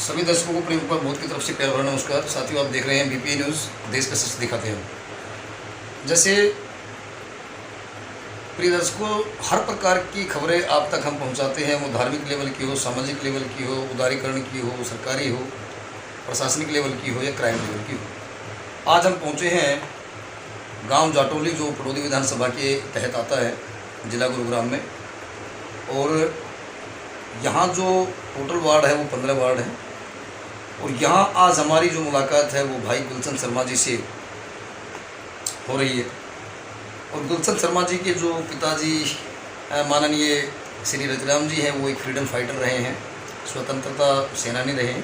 सभी दर्शकों को प्रेम पर बहुत की तरफ से प्यार भरा नमस्कार। साथियों, आप देख रहे हैं बीपीए न्यूज़, देश का सच दिखाते हैं। जैसे प्रिय दर्शकों, हर प्रकार की खबरें आप तक हम पहुंचाते हैं, वो धार्मिक लेवल की हो, सामाजिक लेवल की हो, उदारीकरण की हो, सरकारी हो, प्रशासनिक लेवल की हो या क्राइम लेवल की हो। आज हम पहुंचे हैं गांव जाटोली, जो पटौदी विधानसभा के तहत आता है, जिला गुरुग्राम में। और यहाँ जो टोटल वार्ड है वो 15 वार्ड है। और यहाँ आज हमारी जो मुलाकात है वो भाई गुलशन शर्मा जी से हो रही है। और गुलशन शर्मा जी के जो पिताजी माननीय श्री रजराम जी हैं, वो एक फ्रीडम फाइटर रहे हैं, स्वतंत्रता सेनानी रहे हैं।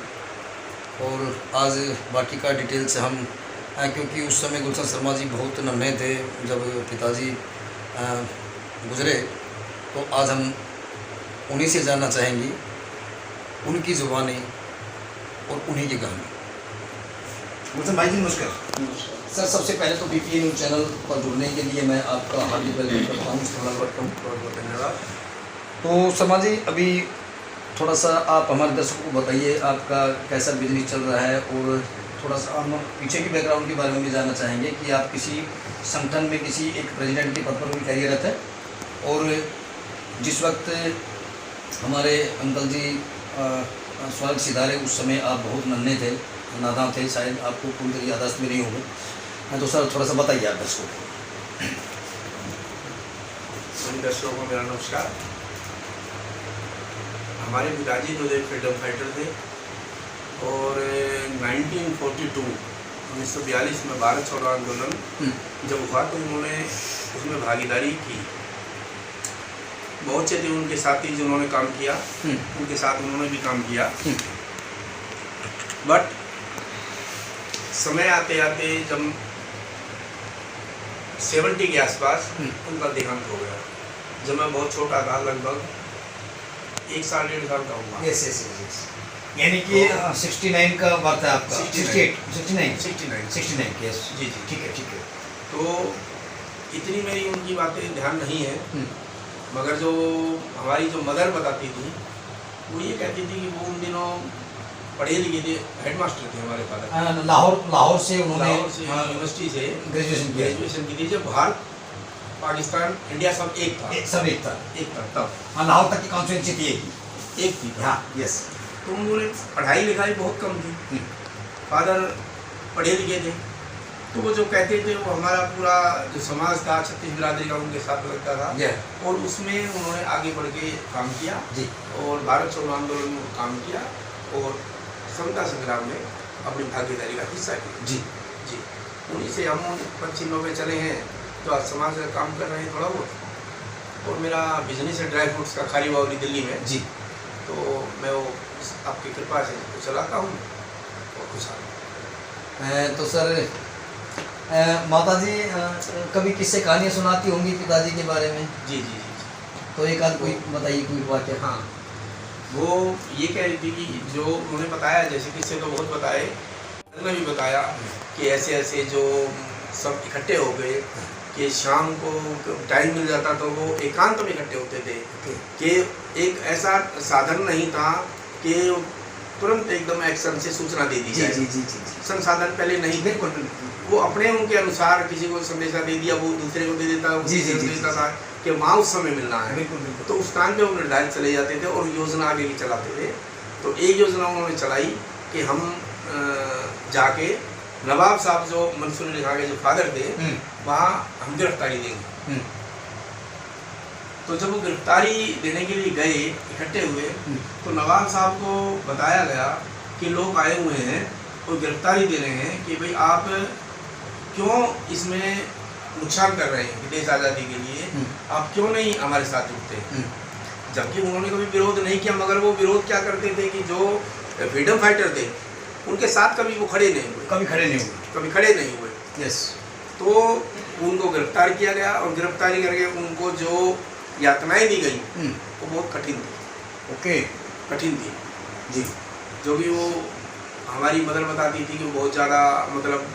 और आज बाकी का डिटेल्स हम क्योंकि उस समय गुलशन शर्मा जी बहुत नन्हे थे जब पिताजी गुजरे, तो आज हम उन्हीं से जानना चाहेंगे, उनकी ज़ुबानी और उन्हीं की कहानी। गुलशन भाई जी नमस्कार। सर, सबसे पहले तो बीपीए न्यूज़ चैनल पर जुड़ने के लिए मैं आपका हार्दिक वेलकम करता हूँ। बहुत धन्यवाद। तो शर्मा जी, अभी थोड़ा सा आप हमारे दर्शकों को बताइए, आपका कैसा बिजनेस चल रहा है, और थोड़ा सा हम पीछे की बैकग्राउंड के बारे में भी जानना चाहेंगे कि आप किसी संगठन में किसी एक प्रेसिडेंट के पद पर भी कार्यरत है। और जिस वक्त हमारे अंकल जी स्वर्ग सिधारे, उस समय आप बहुत नन्हे थे, नादान थे, शायद आपको पूरी तरह याददाश्त में नहीं होगी। तो सर थोड़ा सा बताइए आप दर्शकों को। सभी दर्शकों को मेरा नमस्कार। हमारे पिताजी जो एक फ्रीडम फाइटर थे और 1942 में भारत छोड़ो आंदोलन जब हुआ तो उन्होंने उसमें भागीदारी की। बहुत से थे उनके साथी जिन्होंने काम किया, उनके साथ उन्होंने भी काम किया। बट समय आते आते जब 70 के आसपास उनका देहांत हो गया। जब मैं बहुत छोटा था, लगभग 1 साल 1.5 साल का हुआ। यस यस यस, यानी कि 69 का वक्त है आपका। 69 यस जी जी, ठीक है। तो इतनी मेरी उनकी बातें ध्यान नहीं है, मगर जो हमारी जो मदर बताती थी वो ये कहती थी कि वो उन दिनों पढ़े लिखे थे, हेडमास्टर थे हमारे फादर। लाहौर से उन्होंने यूनिवर्सिटी से ग्रेजुएशन की थी। जब भारत पाकिस्तान इंडिया सब एक था तब लाहौर तक की कॉन्फ्रेंस थी, एक थी। हाँ यस। तो उन्होंने पढ़ाई लिखाई बहुत कम थी, फादर पढ़े लिखे थे। तो वो जो कहते थे वो हमारा पूरा जो समाज था, छत्तीस बिरादरी का उनके साथ लगता था। और उसमें उन्होंने आगे बढ़ के काम किया जी। और भारत छोड़ो आंदोलन में काम किया और स्वतंत्रता संग्राम में अपनी भागीदारी का हिस्सा किया। जी जी, उन्हीं से हम पश्चिमों में चले हैं, तो आज समाज का काम कर रहे हैं थोड़ा बहुत। और मेरा बिजनेस है ड्राई फ्रूट्स का, खारी बावली दिल्ली में जी। तो मैं वो आपकी कृपा से चलाता हूँ और खुशहाल। तो सर माता जी कभी किससे कहानियाँ सुनाती होंगी पिताजी के बारे में? जी जी जी जी। तो एक आध कोई बताइए, कोई वाक्य। हाँ, वो ये कह रही थी कि जो उन्होंने बताया, जैसे किससे तो बहुत बताए, उन्होंने भी बताया कि ऐसे ऐसे जो सब इकट्ठे हो गए कि शाम को टाइम मिल जाता तो वो एकांत में इकट्ठे होते थे। कि एक ऐसा साधन नहीं था कि तुरंत एकदम एक्शन से सूचना दे दी जाए। जी। संसाधन पहले नहीं, बिल्कुल। वो अपने उनके अनुसार किसी को संदेशा दे दिया, वो दूसरे को दे देता, वो दूसरे को दे देता था कि वहाँ उस समय मिलना है। बिल्कुल। तो उस टाइम पे वो निर्धारित चले जाते थे और योजना आगे भी चलाते थे। तो एक योजना उन्होंने चलाई कि हम जाके नवाब साहब जो मंसूर अली खां के जो फादर थे, वहाँ हम गिरफ्तारी देंगे। तो जब वो गिरफ्तारी देने के लिए गए, इकट्ठे हुए, तो नवाब साहब को बताया गया कि लोग आए हुए हैं और गिरफ्तारी दे रहे हैं कि भाई आप क्यों इसमें नुकसान कर रहे हैं देश आज़ादी के लिए, आप क्यों नहीं हमारे साथ जुड़ते। जबकि उन्होंने कभी विरोध नहीं किया, मगर वो विरोध क्या करते थे कि जो फ्रीडम फाइटर थे उनके साथ कभी वो खड़े नहीं हुए, कभी खड़े नहीं हुए। यस। तो उनको गिरफ्तार किया गया और गिरफ्तारी करके उनको जो यातनाएं दी गई वो बहुत कठिन थी। ओके, कठिन थी जी। जो कि वो हमारी मदर बताती थी कि बहुत ज़्यादा, मतलब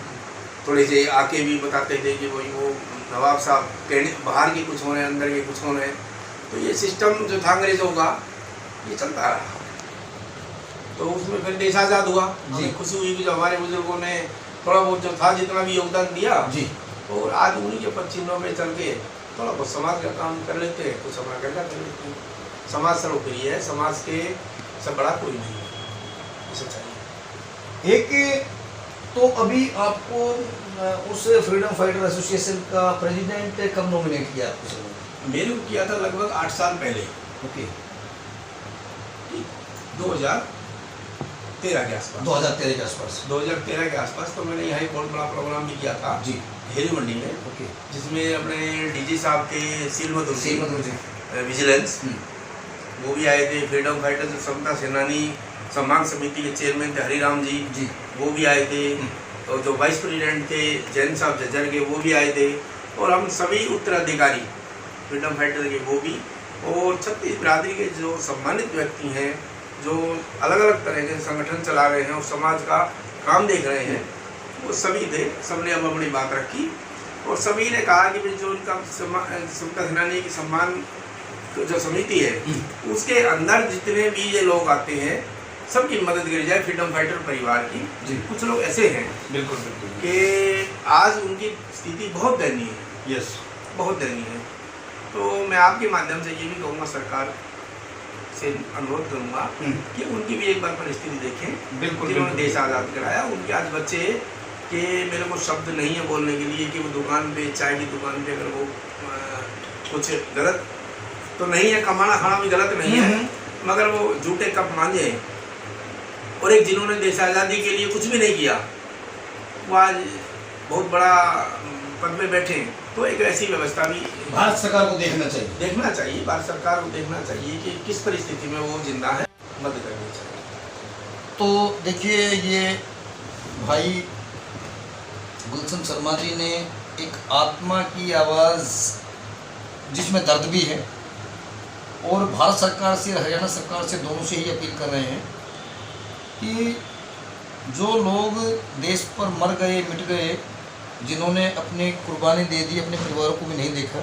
थोड़े से आके भी बताते थे कि वही वो नवाब साहब कहने बाहर के कुछ होने, अंदर के कुछ होने। तो ये सिस्टम जो था अंग्रेज़ों का, ये चलता रहा। तो उसमें फिर देश आज़ाद हुआ। जी। हमें खुशी हुई कि जो हमारे बुजुर्गों ने थोड़ा बहुत जो था जितना भी योगदान दिया जी। और आज उन्हीं के पच्चीनों में चल के थोड़ा बहुत समाज का काम कर लेते हैं, कुछ अपना गंदा कर लेते हैं। समाज सर्वोपरि है, समाज के सब बड़ा कोई नहीं है, इसे चाहिए। एक तो अभी आपको उस फ्रीडम फाइटर एसोसिएशन का प्रेसिडेंट कब नॉमिनेट किया आपको? मैंने किया था लगभग 8 साल पहले, ओके, 2013 के आसपास। 2013 के आसपास। 2013 के आसपास तो मैंने यहाँ एक बहुत बड़ा प्रोग्राम भी किया था जी। हेरी मंडी में, ओके। जिसमें अपने डीजी साहब के सीलमधुर जी। विजिलेंस वो भी आए थे। फ्रीडम फाइटर जो समता सेनानी सम्मान समिति के चेयरमैन थे हरिराम जी, वो भी आए थे। और जो वाइस प्रेसिडेंट थे जैन साहब जज्जर के, वो भी आए थे। और हम सभी उत्तराधिकारी फ्रीडम फाइटर के वो भी, और छत्तीस बिरादरी के जो सम्मानित व्यक्ति हैं जो अलग अलग तरह के संगठन चला रहे हैं और समाज का काम देख रहे हैं, वो सभी थे। सबने अब अपनी बात रखी और सभी ने कहा कि भाई जो उनका समता सेनानी की सम्मान जो समिति है उसके अंदर जितने भी ये लोग आते हैं सबकी मदद करी जाए, फ्रीडम फाइटर परिवार की। जी। कुछ लोग ऐसे हैं बिल्कुल बिल्कुल कि आज उनकी स्थिति बहुत दयनीय है, यस, बहुत दयनीय है। तो मैं आपके माध्यम से ये भी कहूँगा, सरकार से अनुरोध करूँगा कि उनकी भी एक बार परिस्थिति देखें। बिल्कुल, जिन्होंने देश आज़ाद कराया, उनके आज बच्चे कि मेरे को शब्द नहीं है बोलने के लिए कि वो दुकान पे, चाय की दुकान पे, अगर वो कुछ गलत तो नहीं है, कमाना खाना भी गलत नहीं है, मगर वो जूठे कप मांगे, और एक जिन्होंने देश आज़ादी के लिए कुछ भी नहीं किया वो आज बहुत बड़ा पद में बैठे। तो एक ऐसी व्यवस्था भी भारत सरकार को देखना चाहिए। भारत सरकार को देखना चाहिए कि किस परिस्थिति में वो जिंदा है, मदद करनी चाहिए। तो देखिए, ये भाई गुलशन शर्मा जी ने एक आत्मा की आवाज़ जिसमें दर्द भी है, और भारत सरकार से, हरियाणा सरकार से, दोनों से ही अपील कर रहे हैं कि जो लोग देश पर मर गए, मिट गए, जिन्होंने अपनी कुर्बानी दे दी, अपने परिवारों को भी नहीं देखा,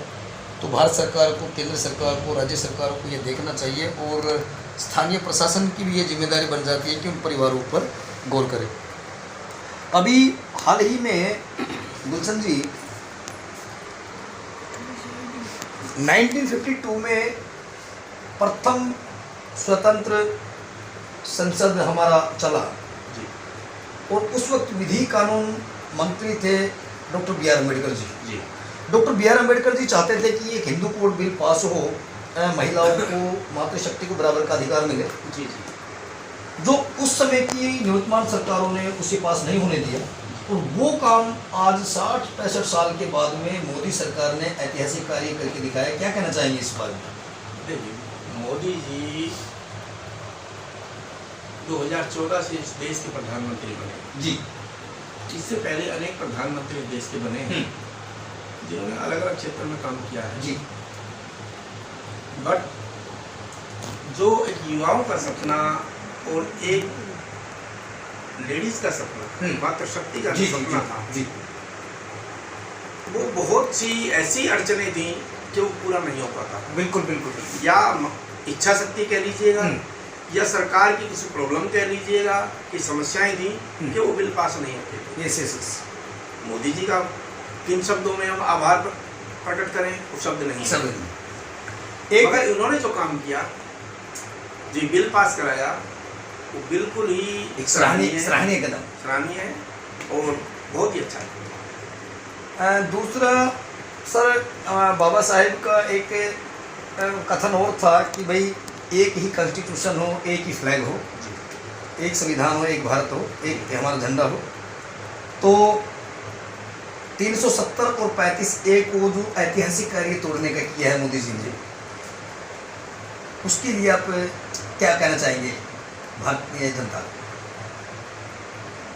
तो भारत सरकार को, केंद्र सरकार को, राज्य सरकारों को ये देखना चाहिए, और स्थानीय प्रशासन की भी ये जिम्मेदारी बन जाती है कि उन परिवारों पर गौर करें। अभी हाल ही में गुलशन जी 1952 में प्रथम स्वतंत्र संसद हमारा चला, जी। और उस वक्त विधि कानून मंत्री थे doctor B R Ambedkar ji. जी। Doctor B R Ambedkar ji चाहते थे कि एक हिंदू कोड बिल पास हो, महिलाओं को, मातृशक्ति को बराबर का अधिकार मिले, जी जी। जो उस समय की निवर्तमान सरकारों ने उसे पास नहीं होने दिया, और वो काम आज 60-65 साल के बाद में मोदी सरकार ने ऐतिहासिक कार्य करके दिखाया। क्या कहना चाहेंगे इस बारे में? देखिए, मोदी जी 2014 से इस देश के प्रधानमंत्री बने जी। इससे पहले अनेक प्रधानमंत्री देश के बने हैं जिन्होंने अलग अलग क्षेत्र में काम किया है जी। बट जो एक युवाओं का सपना और एक लेडीज का सपना, मातृशक्ति का जी, सपना जी, था, जी। वो बहुत सी ऐसी अड़चने थी कि वो पूरा नहीं हो पाता। बिल्कुल बिल्कुल बिल्कुल। या इच्छा शक्ति कह लीजिएगा, या सरकार की किसी प्रॉब्लम कह लीजिएगा, कि समस्याएं थी कि वो बिल पास नहीं होते थे। Yes yes yes. Modi ji का किन शब्दों में हम आभार प्रकट करें, वो शब्द नहीं है। मगर उन्होंने जो काम किया, जो बिल पास कराया, वो बिल्कुल ही एक सराहनीय कदम, सराहनीय है और बहुत ही अच्छा है। दूसरा सर, बाबा साहेब का एक कथन और था कि भाई एक ही कॉन्स्टिट्यूशन हो, एक ही फ्लैग हो, एक संविधान हो, एक भारत हो, एक हमारा झंडा हो। तो 370 और 35A को जो ऐतिहासिक कार्य तोड़ने का किया है मोदी जी ने, उसके लिए आप क्या कहना चाहेंगे भारतीय जनता?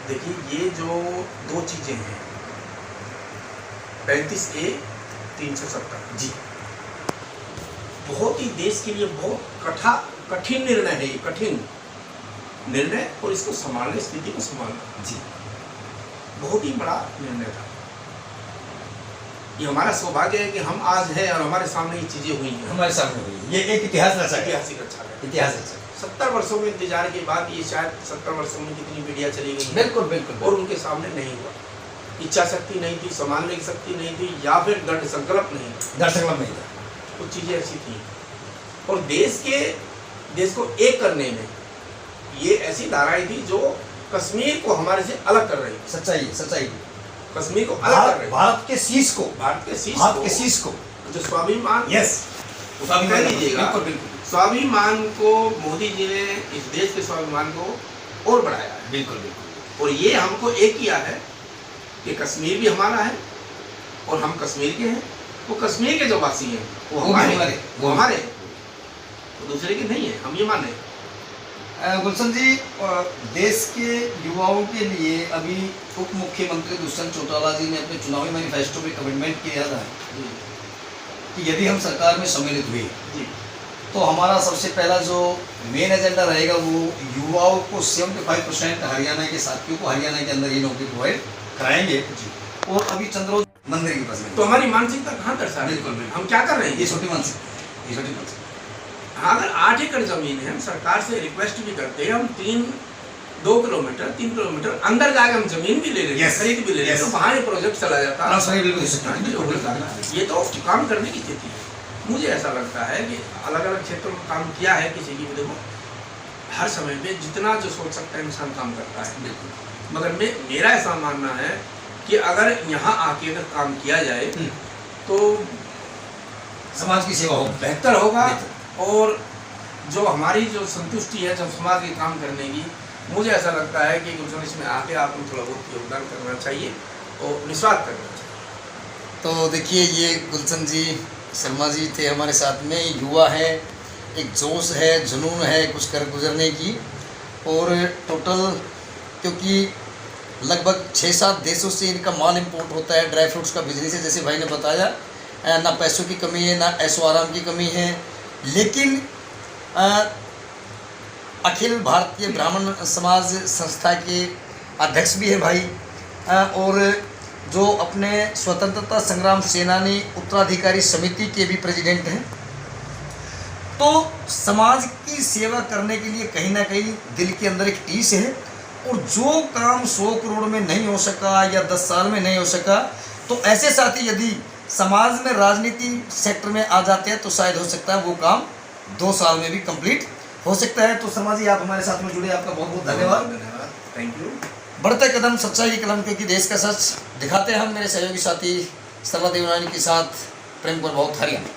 देखिए, ये जो दो चीज़ें हैं, 35A, 370 जी, बहुत ही देश के लिए बहुत कठिन निर्णय है, ये कठिन निर्णय, और इसको संभालने, स्थिति को संभालना जी, बहुत ही बड़ा निर्णय था। ये हमारा सौभाग्य है कि हम आज हैं और हमारे सामने ये चीज़ें हुई हैं, हमारे सामने हुई। ये एक इतिहास रचा है, ऐतिहासिक अच्छा है। इतिहास रचा है। 70 वर्षों में इंतजार के बाद ये शायद 70 वर्षों में कितनी मीडिया चली गई है बिल्कुल बिल्कुल और उनके सामने नहीं हुआ। इच्छा शक्ति नहीं थी, संभालने की शक्ति नहीं थी, या फिर दृढ़ संकल्प नहीं था। दर्शक में था। कुछ चीज़ें ऐसी थी और देश को एक करने में ये ऐसी धाराएं थी जो कश्मीर को हमारे से अलग कर रही थी। सच्चाई कश्मीर को अलग कर रही थी। भारत के शीश को जो स्वाभिमान, यस कह लीजिएगा, बिल्कुल स्वाभिमान को मोदी जी ने, इस देश के स्वाभिमान को और बढ़ाया है। बिल्कुल और ये हमको एक किया है कि कश्मीर भी हमारा है और हम कश्मीर के हैं। वो कश्मीर के जो वासी हैं वो हमारे तो दूसरे के नहीं है, हम ये माने। गुलशन जी, देश के युवाओं के लिए अभी उप मुख्यमंत्री दुष्यंत चौटाला जी ने अपने चुनावी मैनिफेस्टो में कमिटमेंट किया था कि यदि हम सरकार में सम्मिलित हुए तो हमारा सबसे पहला जो मेन एजेंडा रहेगा वो युवाओं को 75% हरियाणा के साथियों को हरियाणा के अंदर ही नौकरी प्रोवाइड कराएंगे। और अभी चंद्रोद मंदिर की पास तो हमारी मानसिकता कहाँ दर्शा है? बिल्कुल हम क्या कर रहे हैं? ये छोटी मानसिकता। हाँ, अगर 8 एकड़ जमीन है, हम सरकार से रिक्वेस्ट भी करते हैं, हम 3 किलोमीटर अंदर जाकर हम जमीन भी ले लेते हैं, खरीद भी ले लेते हैं, वहाँ ये प्रोजेक्ट चला जाता है। ये तो काम करने की स्थिति है। मुझे ऐसा लगता है कि अलग अलग क्षेत्रों में काम किया है किसी की भी, देखो हर समय पे जितना जो सोच सकता है इंसान काम करता है। मगर मेरा ऐसा मानना है कि अगर यहाँ आके अगर काम किया जाए तो समाज की सेवा हो, बेहतर होगा। और जो हमारी जो संतुष्टि है जब समाज के काम करने की, मुझे ऐसा लगता है कि गुलशन इसमें आके आपको थोड़ा बहुत योगदान करना चाहिए और निस्वार्थ करना चाहिए। तो देखिए, ये गुलशन जी शर्मा जी थे हमारे साथ में। युवा है, एक जोश है, जुनून है कुछ कर गुजरने की। और टोटल क्योंकि लगभग 6-7 देशों से इनका माल इंपोर्ट होता है, ड्राई फ्रूट्स का बिजनेस है, जैसे भाई ने बताया। ना पैसों की कमी है, ना ऐशो आराम की कमी है। लेकिन अखिल भारतीय ब्राह्मण समाज संस्था के अध्यक्ष भी है भाई, और जो अपने स्वतंत्रता संग्राम सेनानी उत्तराधिकारी समिति के भी प्रेसिडेंट हैं। तो समाज की सेवा करने के लिए कहीं ना कहीं दिल के अंदर एक टीस है। और जो काम 100 करोड़ में नहीं हो सका या 10 साल में नहीं हो सका, तो ऐसे साथी यदि समाज में राजनीति सेक्टर में आ जाते हैं तो शायद हो सकता है वो काम 2 साल में भी कंप्लीट हो सकता है। तो शर्मा जी, आप हमारे साथ में जुड़े, आपका बहुत बहुत धन्यवाद। Thank you. बढ़ते कदम सच्चाई की कलम, क्योंकि देश का सच दिखाते हैं हम। मेरे सहयोगी साथी सरला देवरानी के साथ प्रेम पर बहुत हरियाणा।